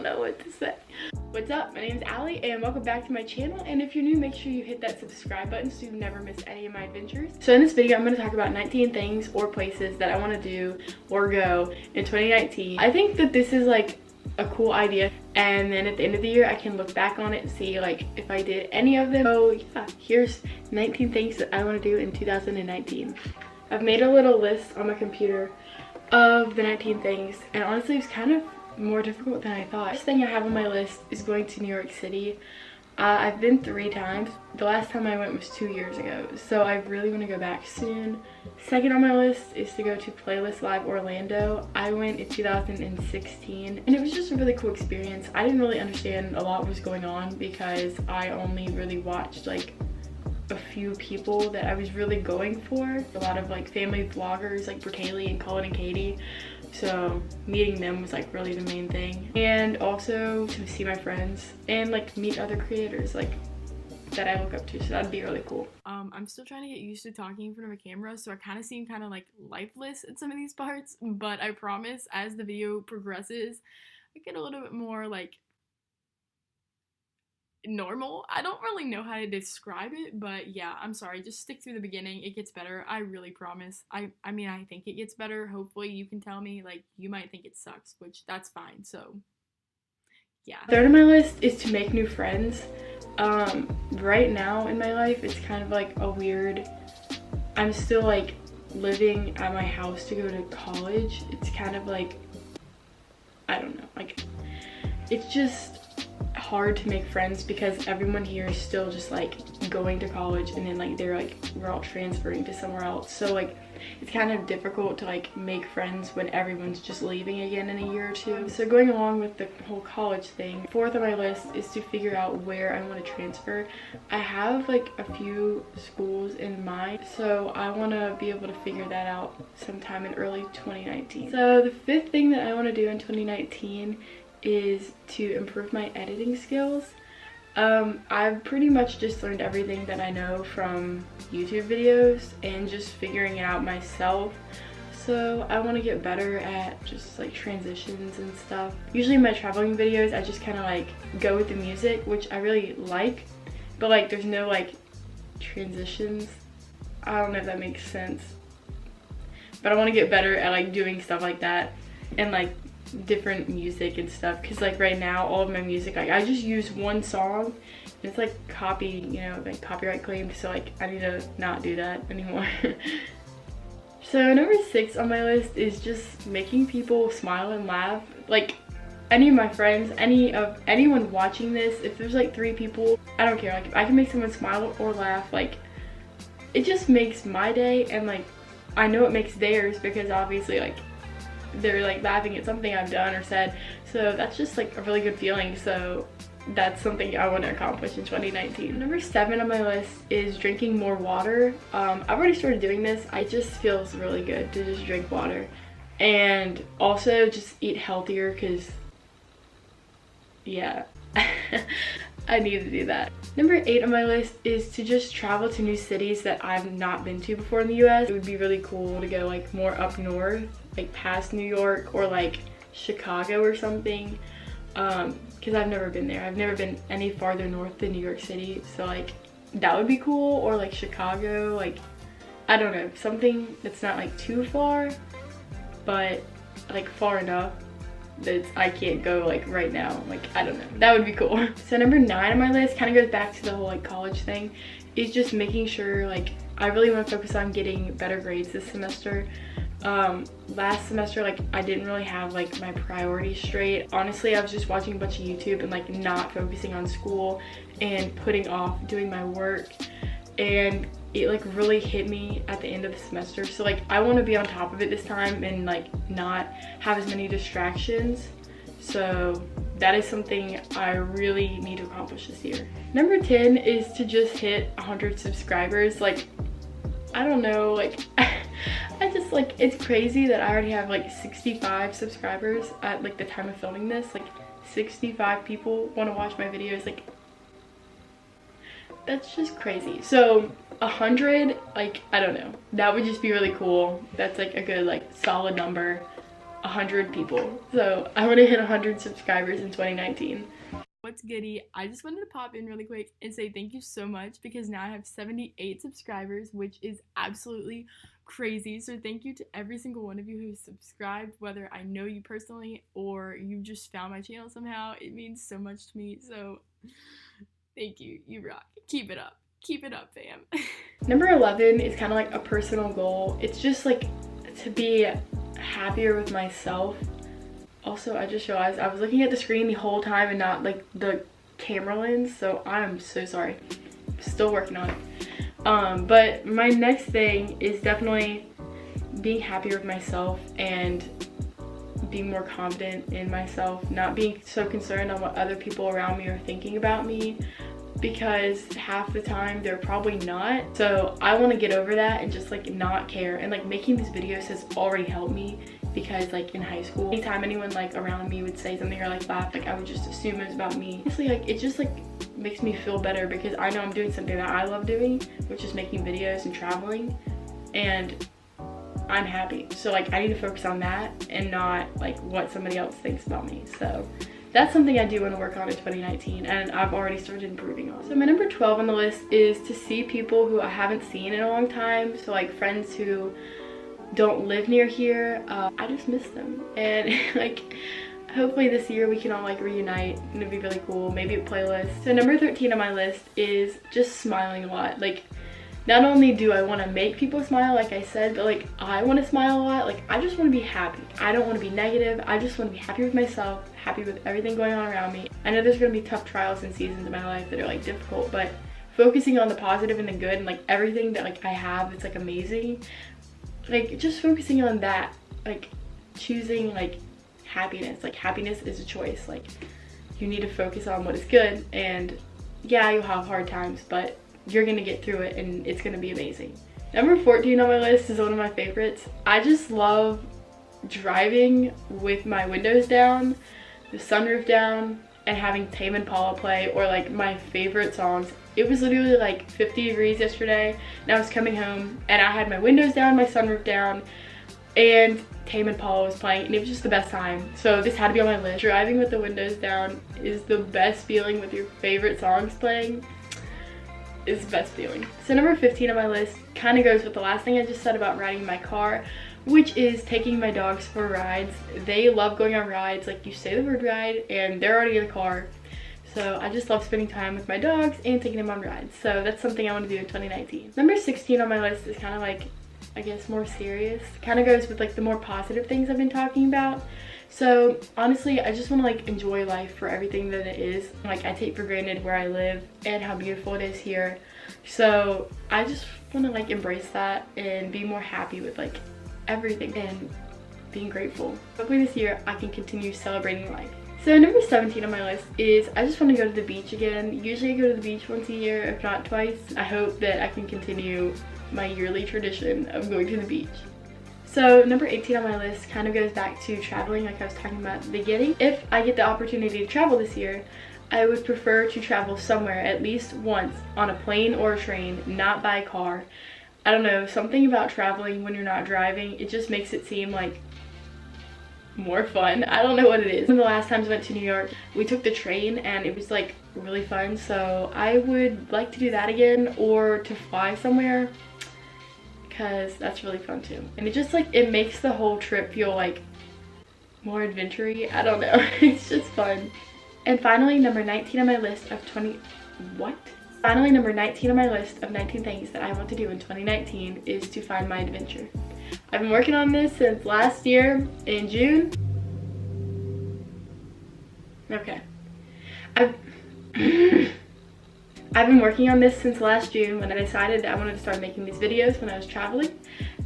don't know what to say. What's up? My name is Allie and welcome back to my channel, and if you're new, make sure you hit that subscribe button so you never miss any of my adventures. So in this video, I'm going to talk about 19 things or places that I want to do or go in 2019. I think that this is like a cool idea, and then at the end of the year I can look back on it and see like if I did any of them. So yeah, here's 19 things that I want to do in 2019. I've made a little list on my computer of the 19 things, and honestly it's kind of more difficult than I thought. First thing I have on my list is going to New York City. I've been 3 times. The last time I went was 2 years ago, so I really want to go back soon. Second on my list is to go to Playlist Live Orlando. I went in 2016 and it was just a really cool experience. I didn't really understand a lot was going on because I only really watched like a few people that I was really going for. A lot of like family vloggers like Brittany and Colin and Katie. So meeting them was like really the main thing, and also to see my friends and like meet other creators like that I look up to, so that'd be really cool. I'm still trying to get used to talking in front of a camera, so I kind of seem kind of like lifeless in some of these parts, but I promise as the video progresses I get a little bit more like normal. I don't really know how to describe it, but yeah, I'm sorry, just stick through the beginning. It gets better, I really promise. I mean, I think it gets better. Hopefully you can tell me, like, you might think it sucks, which that's fine. So yeah. Third on my list is to make new friends. Right now in my life it's kind of like a weird, I'm still like living at my house to go to college. It's kind of like, I don't know, like it's just hard to make friends because everyone here is still just like going to college, and then like we're all transferring to somewhere else, so like it's kind of difficult to like make friends when everyone's just leaving again in a year or two. So going along with the whole college thing, fourth on my list is to figure out where I want to transfer. I have like a few schools in mind, so I want to be able to figure that out sometime in early 2019. So the fifth thing that I want to do in 2019 is to improve my editing skills. I've pretty much just learned everything that I know from YouTube videos and just figuring it out myself. So I want to get better at just like transitions and stuff. Usually in my traveling videos I just kind of like go with the music, which I really like, but like there's no like transitions. I don't know if that makes sense, but I want to get better at like doing stuff like that and like different music and stuff, because like right now all of my music, like I just use one song and it's like copied, you know, like copyright claimed, so like I need to not do that anymore. So number 6 on my list is just making people smile and laugh. Like any of my friends, anyone watching this, if there's like 3 people, I don't care, like if I can make someone smile or laugh, like it just makes my day, and like I know it makes theirs because obviously like they're like laughing at something I've done or said, so that's just like a really good feeling. So that's something I want to accomplish in 2019. Number 7 on my list is drinking more water. I've already started doing this. It just feels really good to just drink water, and also just eat healthier, because yeah, I need to do that. Number 8 on my list is to just travel to new cities that I've not been to before in the US. It would be really cool to go like more up north, like past New York or like Chicago or something, because I've never been there. I've never been any farther north than New York City, so like that would be cool. Or like Chicago, like I don't know, something that's not like too far but like far enough that I can't go like right now. Like I don't know, that would be cool. So number 9 on my list kind of goes back to the whole like college thing, is just making sure like I really want to focus on getting better grades this semester. Last semester like I didn't really have like my priorities straight. Honestly, I was just watching a bunch of YouTube and like not focusing on school and putting off doing my work, and it like really hit me at the end of the semester. So like I want to be on top of it this time and like not have as many distractions. So that is something I really need to accomplish this year. Number 10 is to just hit 100 subscribers. Like I don't know, like I just like, it's crazy that I already have like 65 subscribers at like the time of filming this. Like 65 people want to watch my videos. Like that's just crazy. So 100, like I don't know, that would just be really cool. That's like a good like solid number. 100 people. So I want to hit 100 subscribers in 2019. What's goody? I just wanted to pop in really quick and say thank you so much, because now I have 78 subscribers, which is absolutely crazy. So thank you to every single one of you who subscribed, whether I know you personally or you just found my channel somehow. It means so much to me. So thank you. You rock. Keep it up. Keep it up, fam. Number 11 is kind of like a personal goal. It's just like to be happier with myself. Also, I just realized I was looking at the screen the whole time and not like the camera lens, so I'm so sorry. Still working on it. But my next thing is definitely being happier with myself and being more confident in myself, not being so concerned on what other people around me are thinking about me, because half the time they're probably not. So I want to get over that and just like not care, and like making these videos has already helped me, because like in high school, anytime anyone like around me would say something or like laugh, like I would just assume it was about me. Honestly, like it just like makes me feel better, because I know I'm doing something that I love doing, which is making videos and traveling, and I'm happy. So like I need to focus on that and not like what somebody else thinks about me. So that's something I do want to work on in 2019, and I've already started improving on. So my number 12 on the list is to see people who I haven't seen in a long time. So like friends who don't live near here. I just miss them, and like hopefully this year we can all like reunite, and it'd be really cool. Maybe a playlist. So number 13 on my list is just smiling a lot. Like not only do I want to make people smile, like I said, but like I want to smile a lot. Like I just want to be happy. I don't want to be negative. I just want to be happy with myself, happy with everything going on around me. I know there's going to be tough trials and seasons in my life that are like difficult, but focusing on the positive and the good and like everything that like I have that's like amazing, like just focusing on that, like choosing like happiness. Like happiness is a choice. Like you need to focus on what is good, and yeah, you'll have hard times, but you're gonna get through it and it's gonna be amazing. Number 14 on my list is one of my favorites. I just love driving with my windows down, the sunroof down, and having Tame Impala play, or like my favorite songs. It was literally like 50 degrees yesterday, and I was coming home and I had my windows down, my sunroof down, and Tame Impala was playing, and it was just the best time. So this had to be on my list. Driving with the windows down is the best feeling with your favorite songs playing. It's the best feeling. So number 15 on my list kind of goes with the last thing I just said about riding in my car, which is taking my dogs for rides. They love going on rides. Like you say the word ride and they're already in the car. So I just love spending time with my dogs and taking them on rides. So that's something I want to do in 2019. Number 16 on my list is kind of like, I guess, more serious. Kind of goes with like the more positive things I've been talking about. So honestly, I just want to like enjoy life for everything that it is. Like I take for granted where I live and how beautiful it is here. So I just want to like embrace that and be more happy with like everything and being grateful. Hopefully this year I can continue celebrating life. So number 17 on my list is I just want to go to the beach again. Usually I go to the beach once a year, if not twice. I hope that I can continue my yearly tradition of going to the beach. So number 18 on my list kind of goes back to traveling, like I was talking about at the beginning. If I get the opportunity to travel this year, I would prefer to travel somewhere at least once on a plane or a train, not by car. I don't know, something about traveling when you're not driving, it just makes it seem like more fun. I don't know what it is. One of the last times I went to New York, we took the train and it was like really fun. So I would like to do that again, or to fly somewhere, because that's really fun too. And it just like, it makes the whole trip feel like more adventure-y. I don't know. It's just fun. And finally, number 19 on my list of Finally, number 19 on my list of 19 things that I want to do in 2019 is to find my adventure. I've been working on this since last year in June. Okay. I've been working on this since last June, when I decided that I wanted to start making these videos when I was traveling.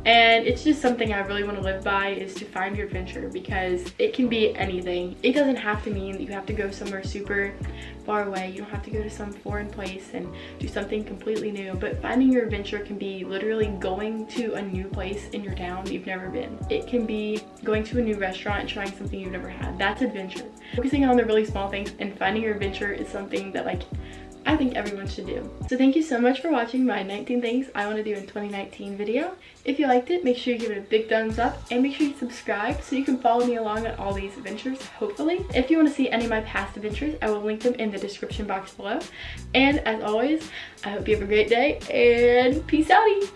And it's just something I really want to live by, is to find your adventure, because it can be anything. It doesn't have to mean that you have to go somewhere super far away. You don't have to go to some foreign place and do something completely new. But finding your adventure can be literally going to a new place in your town that you've never been. It can be going to a new restaurant and trying something you've never had. That's adventure. Focusing on the really small things and finding your adventure is something that like I think everyone should do. So thank you so much for watching my 19 things I want to do in 2019 video. If you liked it, make sure you give it a big thumbs up and make sure you subscribe so you can follow me along on all these adventures, hopefully. If you want to see any of my past adventures, I will link them in the description box below. And as always, I hope you have a great day and peace outie!